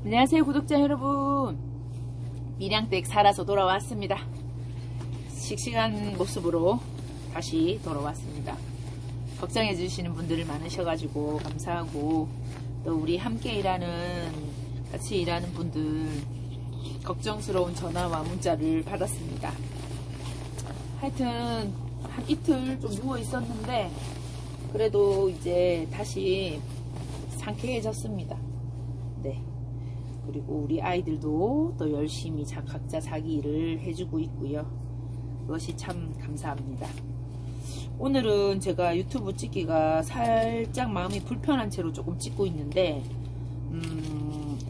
안녕하세요 구독자 여러분, 밀양댁 살아서 돌아왔습니다. 씩씩한 모습으로 다시 돌아왔습니다. 걱정해 주시는 분들 많으셔가지고 감사하고, 또 우리 함께 같이 일하는 분들 걱정스러운 전화와 문자를 받았습니다. 하여튼 한 이틀 좀 누워 있었는데 그래도 이제 다시 상쾌해졌습니다. 네. 그리고 우리 아이들도 또 열심히 각자 자기 일을 해주고 있고요. 그것이 참 감사합니다. 오늘은 제가 유튜브 찍기가 살짝 마음이 불편한 채로 조금 찍고 있는데,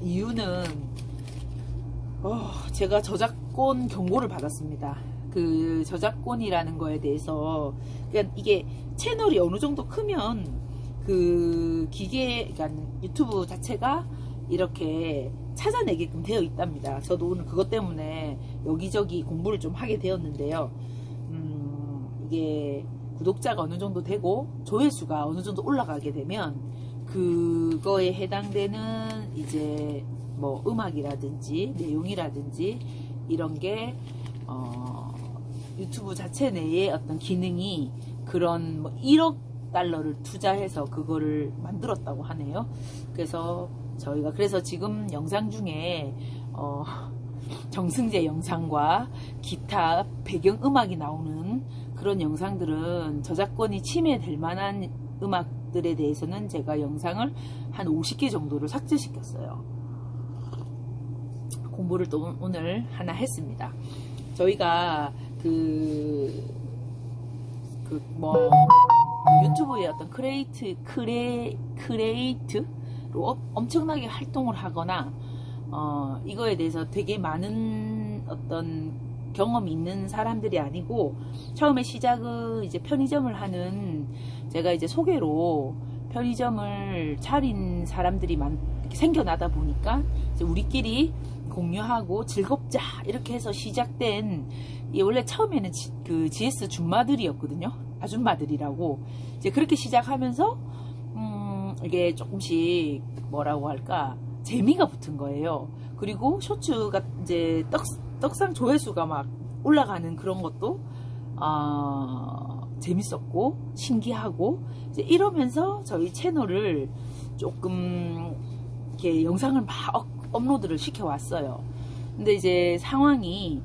이유는 제가 저작권 경고를 받았습니다. 그 저작권이라는 거에 대해서, 그러니까 이게 채널이 어느 정도 크면 그 그러니까 유튜브 자체가 이렇게 찾아내게끔 되어 있답니다. 저도 오늘 그것 때문에 여기저기 공부를 좀 하게 되었는데요. 이게 구독자가 어느 정도 되고 조회수가 어느 정도 올라가게 되면 그거에 해당되는 이제 뭐 음악이라든지 내용이라든지 이런 게 유튜브 자체 내에 어떤 기능이 그런 뭐 1억 달러를 투자해서 그거를 만들었다고 하네요. 그래서 지금 영상 중에 정승재 영상과 기타 배경음악이 나오는 그런 영상들은 저작권이 침해될 만한 음악들에 대해서는 제가 영상을 한 50개 정도를 삭제시켰어요. 공부를 또 오늘 하나 했습니다. 저희가 유튜브의 어떤 크리에이트로 엄청나게 활동을 하거나 이거에 대해서 되게 많은 어떤 경험이 있는 사람들이 아니고, 처음에 시작은 이제 편의점을 하는, 제가 이제 소개로 편의점을 차린 사람들이 생겨나다 보니까 이제 우리끼리 공유하고 즐겁자 이렇게 해서 시작된, 원래 처음에는 그 GS 줌마들이었거든요. 아줌마들이라고. 이제 그렇게 시작하면서 이게 조금씩 뭐라고 할까, 재미가 붙은 거예요. 그리고 쇼츠가 이제 떡상 조회수가 막 올라가는 그런 것도 재밌었고 신기하고, 이제 이러면서 저희 채널을 조금 이렇게 영상을 막 업로드를 시켜 왔어요. 근데 이제 상황이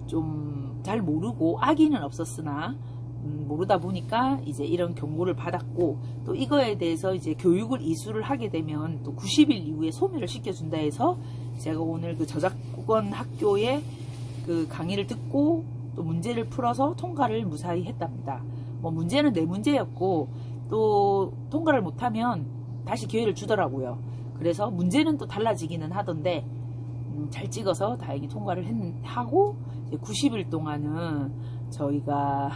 좀 잘 모르고 악의는 없었으나 모르다 보니까 이제 이런 경고를 받았고, 또 이거에 대해서 이제 교육을 이수를 하게 되면 또 90일 이후에 소멸을 시켜준다 해서 제가 오늘 그 저작권 학교에 그 강의를 듣고 또 문제를 풀어서 통과를 무사히 했답니다. 뭐 문제는 내 문제였고, 또 통과를 못하면 다시 기회를 주더라고요. 그래서 문제는 또 달라지기는 하던데 잘 찍어서 다행히 통과를 하고, 이제 90일 동안은 저희가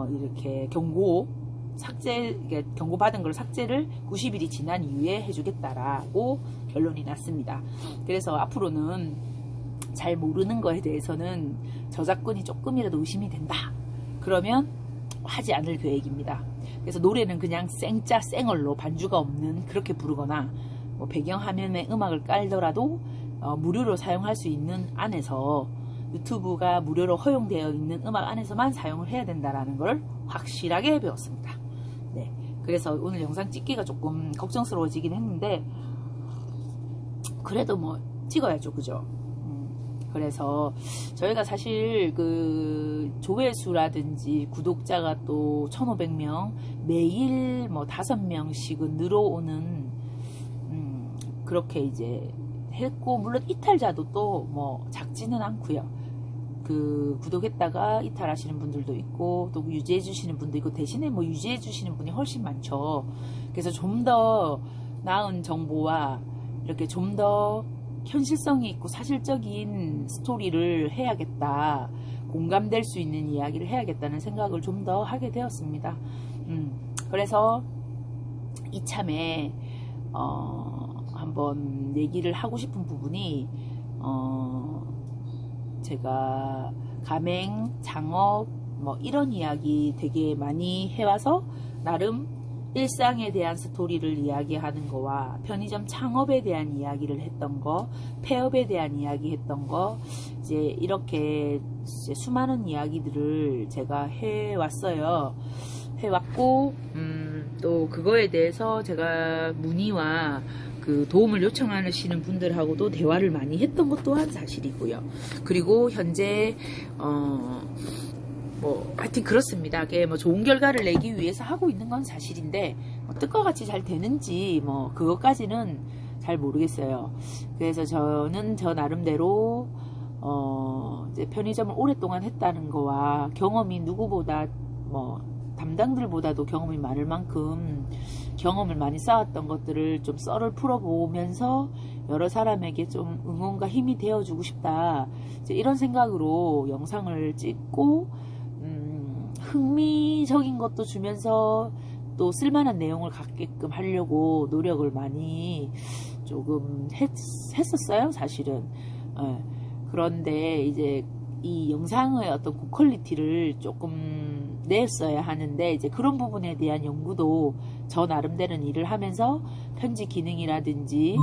이렇게 경고받은 걸 삭제를 90일이 지난 이후에 해주겠다라고 결론이 났습니다. 그래서 앞으로는 잘 모르는 거에 대해서는 저작권이 조금이라도 의심이 된다 그러면 하지 않을 계획입니다. 그래서 노래는 그냥 생얼로 반주가 없는 그렇게 부르거나, 뭐 배경화면에 음악을 깔더라도 무료로 사용할 수 있는 안에서, 유튜브가 무료로 허용되어 있는 음악 안에서만 사용을 해야 된다는 걸 확실하게 배웠습니다. 네, 그래서 오늘 영상 찍기가 조금 걱정스러워지긴 했는데 그래도 뭐 찍어야죠, 그죠? 그래서 저희가 사실 그 조회수라든지 구독자가 또 1,500명, 매일 뭐 5명씩은 늘어오는 그렇게 이제 했고, 물론 이탈자도 또 뭐 작지는 않고요. 그 구독했다가 이탈하시는 분들도 있고 또 유지해 주시는 분도 있고, 대신에 뭐 유지해 주시는 분이 훨씬 많죠. 그래서 좀 더 나은 정보와 이렇게 좀 더 현실성이 있고 사실적인 스토리를 해야겠다, 공감될 수 있는 이야기를 해야겠다는 생각을 좀 더 하게 되었습니다. 그래서 이참에 한번 얘기를 하고 싶은 부분이, 제가 가맹, 창업 뭐 이런 이야기 되게 많이 해와서 나름 일상에 대한 스토리를 이야기하는 거와 편의점 창업에 대한 이야기를 했던 거, 폐업에 대한 이야기 했던 거, 이제 이렇게 이제 수많은 이야기들을 제가 해왔어요. 해왔고, 또 그거에 대해서 제가 문의와 그 도움을 요청하시는 분들하고도 대화를 많이 했던 것 또한 사실이고요. 그리고 현재 뭐 하여튼 그렇습니다. 뭐 좋은 결과를 내기 위해서 하고 있는 건 사실인데 뭐 뜻과 같이 잘 되는지 뭐 그것까지는 잘 모르겠어요. 그래서 저는 저 나름대로 이제 편의점을 오랫동안 했다는 거와 경험이 누구보다 뭐 담당들보다도 경험이 많을 만큼 경험을 많이 쌓았던 것들을 좀 썰을 풀어보면서 여러 사람에게 좀 응원과 힘이 되어주고 싶다. 이제 이런 생각으로 영상을 찍고 흥미적인 것도 주면서 또 쓸만한 내용을 갖게끔 하려고 노력을 많이 조금 했었어요, 사실은. 그런데 이제 이 영상의 어떤 고퀄리티를 조금 냈어야 하는데 이제 그런 부분에 대한 연구도 저 나름대로는 일을 하면서 편집 기능이라든지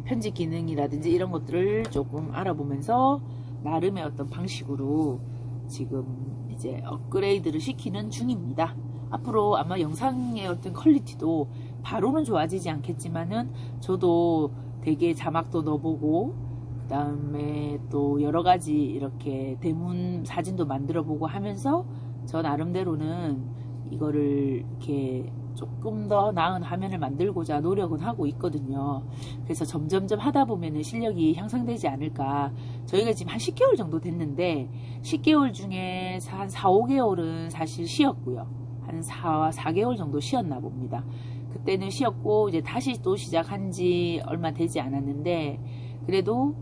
편집 기능이라든지 이런 것들을 조금 알아보면서 나름의 어떤 방식으로 지금 이제 업그레이드를 시키는 중입니다. 앞으로 아마 영상의 어떤 퀄리티도 바로는 좋아지지 않겠지만은 저도 되게 자막도 넣어보고 그 다음에 또 여러가지 이렇게 대문 사진도 만들어보고 하면서 저 나름대로는 이거를 이렇게 조금 더 나은 화면을 만들고자 노력은 하고 있거든요. 그래서 점점점 하다 보면은 실력이 향상되지 않을까. 저희가 지금 한 10개월 정도 됐는데 10개월 중에 한 4, 5개월은 사실 쉬었고요. 한 4개월 정도 쉬었나 봅니다. 그때는 쉬었고 이제 다시 또 시작한 지 얼마 되지 않았는데 그래도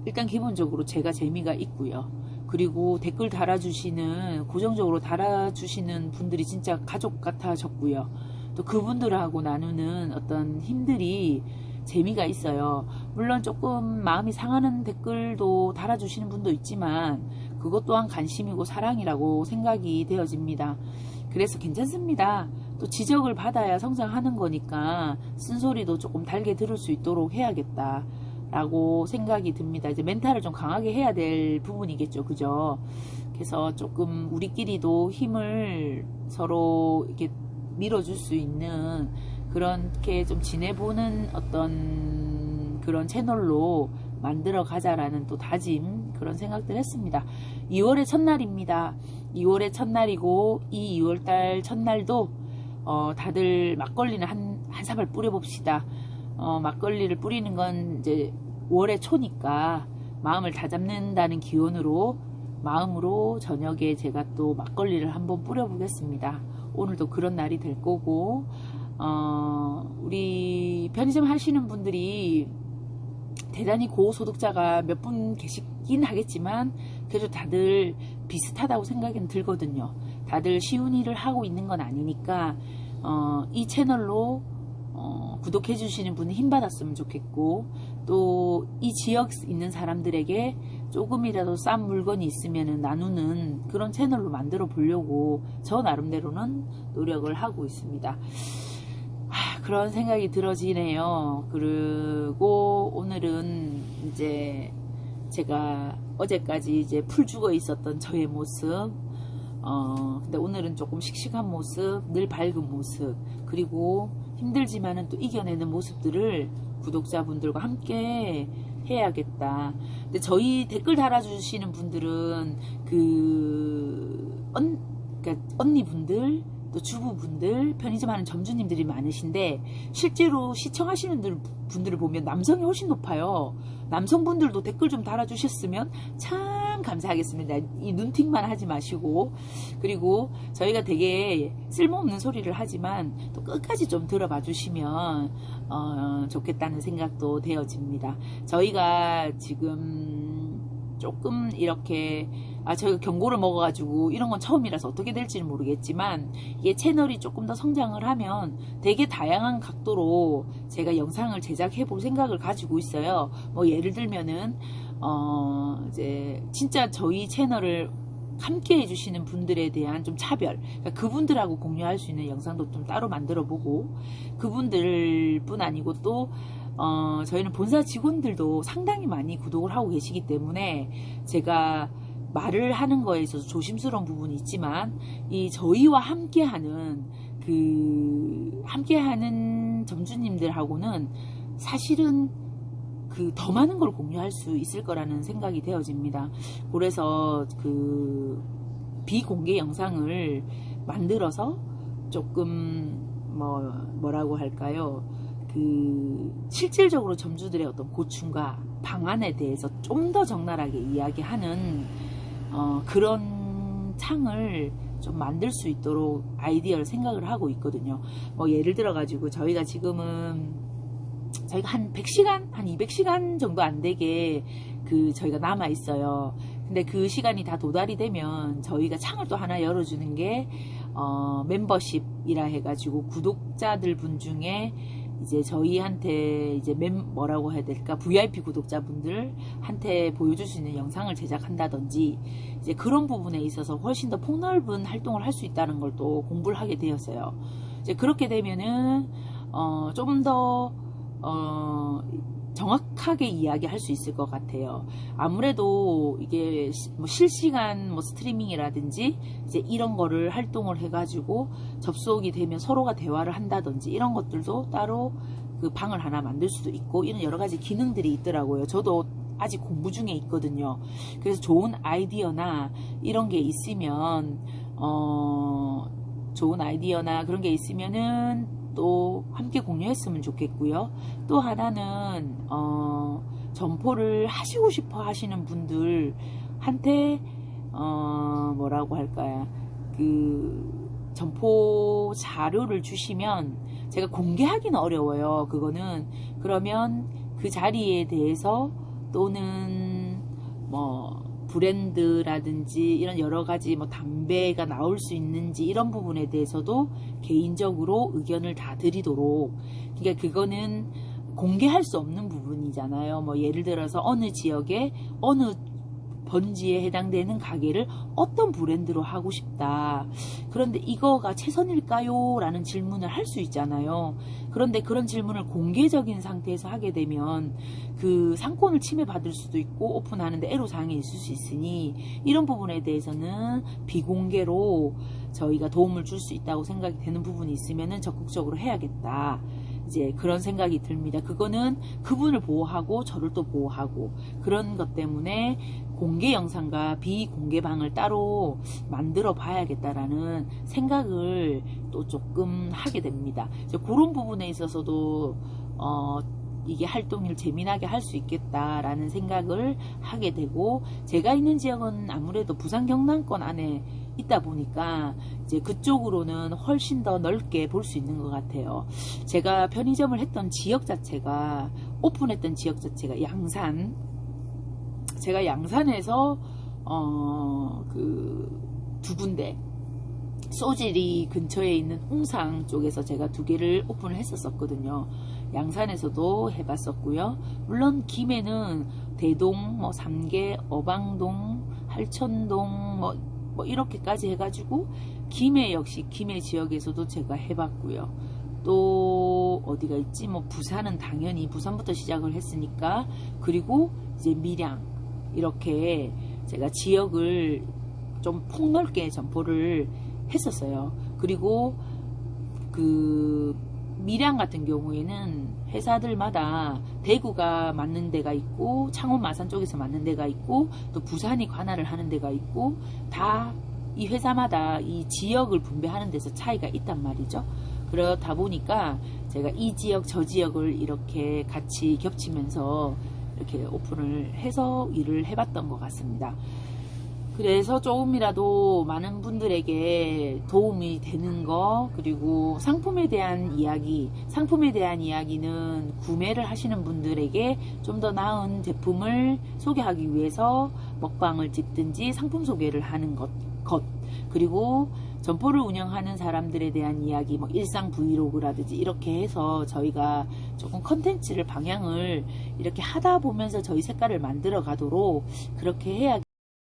일단 기본적으로 제가 재미가 있고요. 그리고 댓글 달아주시는 고정적으로 달아주시는 분들이 진짜 가족 같아졌고요. 또 그분들하고 나누는 어떤 힘들이 재미가 있어요. 물론 조금 마음이 상하는 댓글도 달아주시는 분도 있지만 그것 또한 관심이고 사랑이라고 생각이 되어집니다. 그래서 괜찮습니다. 또 지적을 받아야 성장하는 거니까 쓴소리도 조금 달게 들을 수 있도록 해야겠다 라고 생각이 듭니다. 이제 멘탈을 좀 강하게 해야 될 부분이겠죠. 그죠? 그래서 조금 우리끼리도 힘을 서로 이렇게 밀어줄 수 있는 그렇게 좀 지내보는 어떤 그런 채널로 만들어 가자라는 또 다짐 그런 생각들 했습니다. 2월의 첫날입니다. 2월의 첫날이고 이 2월달 첫날도 다들 막걸리는 한 사발 뿌려봅시다. 막걸리를 뿌리는 건 이제 5월의 초니까 마음을 다잡는다는 기원으로 마음으로 저녁에 제가 또 막걸리를 한번 뿌려보겠습니다. 오늘도 그런 날이 될 거고 우리 편의점 하시는 분들이 대단히 고소득자가 몇 분 계시긴 하겠지만 그래도 다들 비슷하다고 생각은 들거든요. 다들 쉬운 일을 하고 있는 건 아니니까 이 채널로 구독해 주시는 분이 힘받았으면 좋겠고 또 이 지역 있는 사람들에게 조금이라도 싼 물건이 있으면 나누는 그런 채널로 만들어 보려고 저 나름대로는 노력을 하고 있습니다. 그런 생각이 들어지네요. 그리고 오늘은 이제 제가 어제까지 이제 풀 죽어 있었던 저의 모습 근데 오늘은 조금 씩씩한 모습, 늘 밝은 모습, 그리고 힘들지만은 또 이겨내는 모습들을 구독자분들과 함께 해야겠다. 근데 저희 댓글 달아주시는 분들은 그러니까 언니분들, 또 주부분들, 편의점 하는 점주님들이 많으신데 실제로 시청하시는 분들을 보면 남성이 훨씬 높아요. 남성분들도 댓글 좀 달아주셨으면 참 감사하겠습니다. 이 눈팅만 하지 마시고. 그리고 저희가 되게 쓸모없는 소리를 하지만 또 끝까지 좀 들어봐 주시면 좋겠다는 생각도 되어집니다. 저희가 지금 조금 이렇게 저희가 경고를 먹어가지고 이런 건 처음이라서 어떻게 될지는 모르겠지만, 이게 채널이 조금 더 성장을 하면 되게 다양한 각도로 제가 영상을 제작해 볼 생각을 가지고 있어요. 뭐 예를 들면은 이제 진짜 저희 채널을 함께 해주시는 분들에 대한 좀 차별, 그러니까 그분들하고 공유할 수 있는 영상도 좀 따로 만들어 보고, 그분들 뿐 아니고 또 저희는 본사 직원들도 상당히 많이 구독을 하고 계시기 때문에 제가 말을 하는 거에 있어서 조심스러운 부분이 있지만, 이 저희와 함께하는 함께하는 점주님들하고는 사실은 더 많은 걸 공유할 수 있을 거라는 생각이 되어집니다. 그래서 비공개 영상을 만들어서 조금 뭐라고 할까요? 실질적으로 점주들의 어떤 고충과 방안에 대해서 좀 더 적나라하게 이야기하는 그런 창을 좀 만들 수 있도록 아이디어를 생각을 하고 있거든요. 예를 들어 가지고 저희가 지금은 저희가 한 100시간, 한 200시간 정도 안 되게 저희가 남아 있어요. 근데 그 시간이 다 도달이 되면 저희가 창을 또 하나 열어주는 게 멤버십이라 해가지고 구독자들 분 중에 이제 저희한테 이제 뭐라고 해야 될까, VIP 구독자분들한테 보여줄 수 있는 영상을 제작한다든지, 이제 그런 부분에 있어서 훨씬 더 폭넓은 활동을 할 수 있다는 걸 또 공부를 하게 되었어요. 이제 그렇게 되면은 좀 더 정확하게 이야기할 수 있을 것 같아요. 아무래도 이게 실시간 스트리밍이라든지 이제 이런 거를 활동을 해가지고 접속이 되면 서로가 대화를 한다든지 이런 것들도 따로 방을 하나 만들 수도 있고, 이런 여러 가지 기능들이 있더라고요. 저도 아직 공부 중에 있거든요. 그래서 좋은 아이디어나 이런 게 있으면 그런 게 있으면은 또 함께 공유했으면 좋겠고요. 또 하나는 점포를 하시고 싶어 하시는 분들한테 뭐라고 할까요? 점포 자료를 주시면 제가 공개하기는 어려워요. 그거는 그러면 그 자리에 대해서 또는 브랜드라든지 이런 여러 가지 담배가 나올 수 있는지 이런 부분에 대해서도 개인적으로 의견을 다 드리도록, 그러니까 그거는 공개할 수 없는 부분이잖아요. 예를 들어서 어느 지역에 어느 번지에 해당되는 가게를 어떤 브랜드로 하고 싶다. 그런데 이거가 최선일까요? 라는 질문을 할 수 있잖아요. 그런데 그런 질문을 공개적인 상태에서 하게 되면 상권을 침해받을 수도 있고 오픈하는데 애로사항이 있을 수 있으니, 이런 부분에 대해서는 비공개로 저희가 도움을 줄 수 있다고 생각이 되는 부분이 있으면 적극적으로 해야겠다. 이제 그런 생각이 듭니다. 그거는 그분을 보호하고 저를 또 보호하고, 그런 것 때문에 공개 영상과 비공개 방을 따로 만들어 봐야겠다라는 생각을 또 조금 하게 됩니다. 이제 그런 부분에 있어서도 이게 활동을 재미나게 할 수 있겠다라는 생각을 하게 되고, 제가 있는 지역은 아무래도 부산 경남권 안에 있다 보니까 이제 그쪽으로는 훨씬 더 넓게 볼 수 있는 것 같아요. 제가 편의점을 했던 지역 자체가, 오픈했던 지역 자체가 양산, 제가 양산에서 두 군데, 소질이 근처에 있는 웅상 쪽에서 제가 2개를 오픈을 했었거든요. 양산에서도 해봤었고요. 물론 김해는 대동, 삼계, 어방동, 할천동 이렇게까지 해가지고 김해 역시 김해 지역에서도 제가 해봤고요. 또 어디가 있지? 부산은 당연히 부산부터 시작을 했으니까, 그리고 이제 밀양, 이렇게 제가 지역을 좀 폭넓게 점포를 했었어요. 그리고 밀양 같은 경우에는 회사들마다 대구가 맞는 데가 있고, 창원 마산 쪽에서 맞는 데가 있고, 또 부산이 관할을 하는 데가 있고, 다 이 회사마다 이 지역을 분배하는 데서 차이가 있단 말이죠. 그렇다 보니까 제가 이 지역 저 지역을 이렇게 같이 겹치면서 이렇게 오픈을 해서 일을 해봤던 것 같습니다. 그래서 조금이라도 많은 분들에게 도움이 되는 거, 그리고 상품에 대한 이야기는 구매를 하시는 분들에게 좀 더 나은 제품을 소개하기 위해서 먹방을 찍든지 상품 소개를 하는 것, 그리고 점포를 운영하는 사람들에 대한 이야기, 뭐 일상 브이로그라든지 이렇게 해서 저희가 조금 컨텐츠를 방향을 이렇게 하다 보면서 저희 색깔을 만들어 가도록 그렇게